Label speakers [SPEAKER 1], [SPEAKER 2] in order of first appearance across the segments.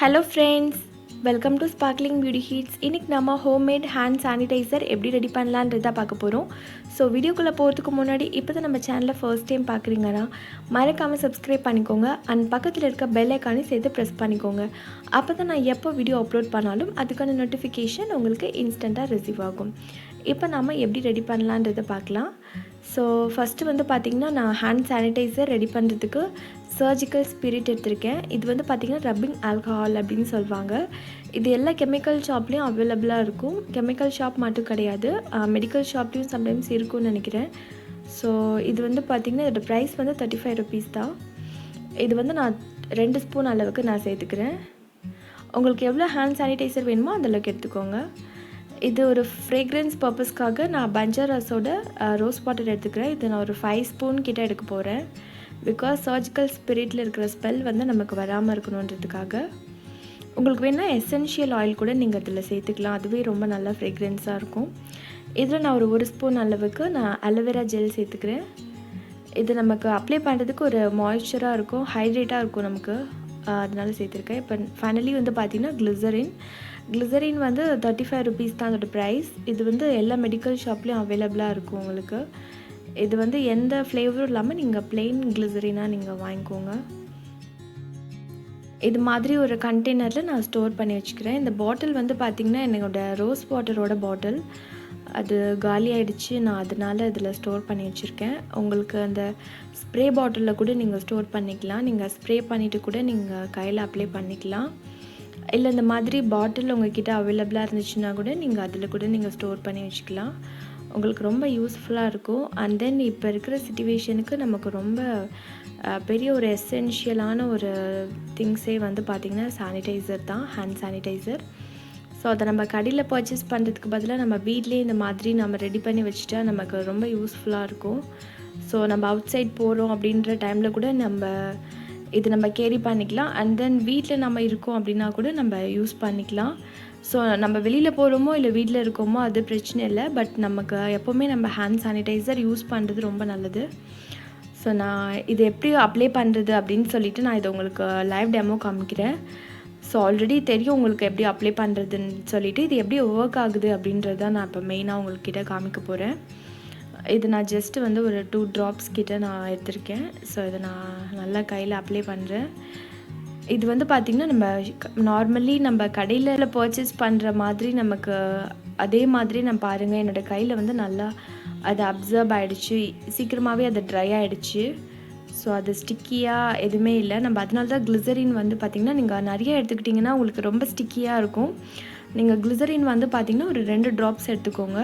[SPEAKER 1] Hello friends, welcome to Sparkling Beauty Heats. இன்னைக்கு நம்ம homemade hand sanitizer எப்படி ready பண்ணலாம்ன்றத பார்க்க போறோம். ஸோ வீடியோக்குள்ளே போகிறதுக்கு முன்னாடி இப்போ தான் நம்ம சேனலை ஃபர்ஸ்ட் டைம் பார்க்குறீங்கன்னா மறக்காமல் சப்ஸ்கிரைப் பண்ணிக்கோங்க அண்ட் பக்கத்தில் இருக்க பெல் ஐக்கானையும் சேர்த்து ப்ரெஸ் பண்ணிக்கோங்க. அப்போ தான் நான் எப்போ வீடியோ அப்லோட் பண்ணாலும் அதுக்கான நோட்டிஃபிகேஷன் உங்களுக்கு இன்ஸ்டண்ட்டாக ரிசீவ் ஆகும். இப்போ நம்ம எப்படி ரெடி பண்ணலான்றதை பார்க்கலாம். ஸோ ஃபஸ்ட்டு வந்து பார்த்திங்கன்னா நான் ஹேண்ட் சானிடைசர் ரெடி பண்ணுறதுக்கு சர்ஜிக்கல் ஸ்பிரிட் எடுத்திருக்கேன். இது வந்து பார்த்திங்கன்னா ரப்பிங் ஆல்கஹால் அப்படின்னு சொல்லுவாங்க. இது எல்லா கெமிக்கல் ஷாப்லேயும் அவைலபிளாக இருக்கும். கெமிக்கல் ஷாப் மட்டும் கிடையாது, மெடிக்கல் ஷாப்லேயும் சம்டைம்ஸ் இருக்கும்னு நினைக்கிறேன். ஸோ இது வந்து பார்த்திங்கன்னா இதோட ப்ரைஸ் வந்து 35 ருபீஸ் தான். இது வந்து நான் 2 ஸ்பூன் அளவுக்கு நான் சேர்த்துக்கிறேன். உங்களுக்கு எவ்வளோ ஹேண்ட் சானிடைசர் வேணுமோ அந்தளவுக்கு எடுத்துக்கோங்க. இது ஒரு ஃப்ரேக்ரன்ஸ் பர்பஸ்க்காக நான் பஞ்சராஸோட ரோஸ் வாட்டர் எடுத்துக்கிறேன். இது நான் ஒரு 5 ஸ்பூன் கிட்ட எடுக்க போகிறேன். பிகாஸ் சர்ஜிக்கல் ஸ்பிரிட்டில் இருக்கிற ஸ்மெல் வந்து நமக்கு வராமல் இருக்கணுன்றதுக்காக. உங்களுக்கு வேணால் எசென்ஷியல் ஆயில் கூட நீங்கள் இதில் சேர்த்துக்கலாம், அதுவே ரொம்ப நல்லா ஃப்ரேக்ரன்ஸாக இருக்கும். இதில் நான் ஒரு ஸ்பூன் அளவுக்கு நான் அலோவேரா ஜெல் சேர்த்துக்கிறேன். இது நமக்கு அப்ளை பண்ணுறதுக்கு ஒரு மாய்ஸ்சராக இருக்கும், ஹைட்ரேட்டாக இருக்கும் நமக்கு, அதனால சேர்த்துருக்கேன். இப்போ ஃபைனலி வந்து பார்த்திங்கன்னா கிளிசரின் வந்து 35 ருபீஸ் தான் அதோட ப்ரைஸ். இது வந்து எல்லா மெடிக்கல் ஷாப்லேயும் அவைலபிளாக இருக்கும் உங்களுக்கு. இது வந்து எந்த ஃப்ளேவரும் இல்லாமல் நீங்கள் ப்ளெயின் கிளிசரினாக நீங்கள் வாங்கிக்கோங்க. இது மாதிரி ஒரு கண்டெய்னரில் நான் ஸ்டோர் பண்ணி வச்சுக்கிறேன். இந்த பாட்டில் வந்து பார்த்திங்கன்னா என்னோடய ரோஸ் வாட்டரோட பாட்டில், அது காலி ஆகிடுச்சு. நான் அதனால் இதில் ஸ்டோர் பண்ணி வச்சுருக்கேன். உங்களுக்கு அந்த ஸ்ப்ரே பாட்டிலில் கூட நீங்கள் ஸ்டோர் பண்ணிக்கலாம். நீங்கள் ஸ்ப்ரே பண்ணிவிட்டு கூட நீங்கள் கையில் அப்ளை பண்ணிக்கலாம். இல்லை இந்த மாதிரி பாட்டில் உங்கள்கிட்ட அவைலபிளாக இருந்துச்சுன்னா கூட நீங்கள் அதில் கூட நீங்கள் ஸ்டோர் பண்ணி வச்சுக்கலாம். உங்களுக்கு ரொம்ப யூஸ்ஃபுல்லாக இருக்கும். அண்ட் தென் இப்போ இருக்கிற சிச்சுவேஷனுக்கு நமக்கு ரொம்ப பெரிய ஒரு எசென்ஷியலான ஒரு திங்ஸே வந்து பார்த்திங்கன்னா சானிடைசர் தான், ஹேண்ட் சானிடைசர். ஸோ அதை நம்ம கடையில் பர்ச்சேஸ் பண்ணுறதுக்கு பதிலாக நம்ம வீட்லேயே இந்த மாதிரி நம்ம ரெடி பண்ணி வச்சுட்டா நமக்கு ரொம்ப யூஸ்ஃபுல்லாக இருக்கும். ஸோ நம்ம அவுட் சைட் போகிறோம் அப்படின்ற டைமில் கூட இது நம்ம கேரி பண்ணிக்கலாம். அண்ட் தென் வீட்டில் நம்ம இருக்கோம் அப்படின்னா கூட நம்ம யூஸ் பண்ணிக்கலாம். ஸோ நம்ம வெளியில் போகிறோமோ இல்லை வீட்டில் இருக்கோமோ அது பிரச்சனை இல்லை, பட் நமக்கு எப்போவுமே நம்ம ஹேண்ட் சானிடைசர் யூஸ் பண்ணுறது ரொம்ப நல்லது. ஸோ நான் இது எப்படி அப்ளை பண்ணுறது அப்படின்னு சொல்லிவிட்டு நான் இதை உங்களுக்கு லைவ் டெமோ காமிக்கிறேன். ஸோ ஆல்ரெடி தெரியும் உங்களுக்கு எப்படி அப்ளை பண்ணுறதுன்னு சொல்லிவிட்டு, இது எப்படி ஒர்க் ஆகுது அப்படின்றத நான் இப்போ மெயினாக உங்கள்கிட்ட காமிக்க போகிறேன். இது நான் ஜஸ்ட்டு வந்து ஒரு 2 ட்ராப்ஸ் கிட்ட நான் எடுத்திருக்கேன். ஸோ இதை நான் நல்லா கையில் அப்ளை பண்ணுறேன். இது வந்து பார்த்திங்கன்னா நம்ம நார்மலி நம்ம கடையில் பர்ச்சேஸ் பண்ணுற மாதிரி நமக்கு அதே மாதிரி நான் பாருங்கள் என்னோடய கையில் வந்து நல்லா அது அப்சர்வ் ஆகிடுச்சு. சீக்கிரமாகவே அது ட்ரை ஆகிடுச்சு. ஸோ அது ஸ்டிக்கியாக எதுவுமே இல்லை. நம்ம அதனால தான் கிளிசரின் வந்து பார்த்திங்கன்னா நீங்கள் நிறைய எடுத்துக்கிட்டிங்கன்னா உங்களுக்கு ரொம்ப ஸ்டிக்கியாக இருக்கும். நீங்கள் கிளிசரின் வந்து பார்த்திங்கன்னா ஒரு 2 ட்ராப்ஸ் எடுத்துக்கோங்க.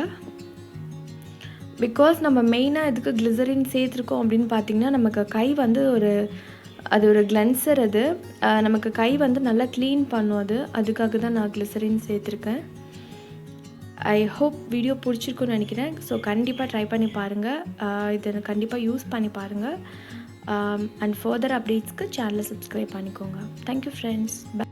[SPEAKER 1] பிகாஸ் நம்ம மெயினாக இதுக்கு கிளிசரின் சேர்த்துருக்கோம் அப்படின்னு பார்த்திங்கன்னா நமக்கு கை வந்து அது ஒரு கிளென்சர். அது நமக்கு கை வந்து நல்லா க்ளீன் பண்ணும். அதுக்காக தான் நான் கிளிசரின் சேர்த்துருக்கேன். ஐ ஹோப் வீடியோ பிடிச்சிருக்குன்னு நினைக்கிறேன். ஸோ கண்டிப்பாக ட்ரை பண்ணி பாருங்கள். இதை கண்டிப்பாக யூஸ் பண்ணி பாருங்கள். அண்ட் ஃபர்தர் அப்டேட்ஸ்க்கு சேனலை சப்ஸ்கிரைப் பண்ணிக்கோங்க. Thank you friends. பை.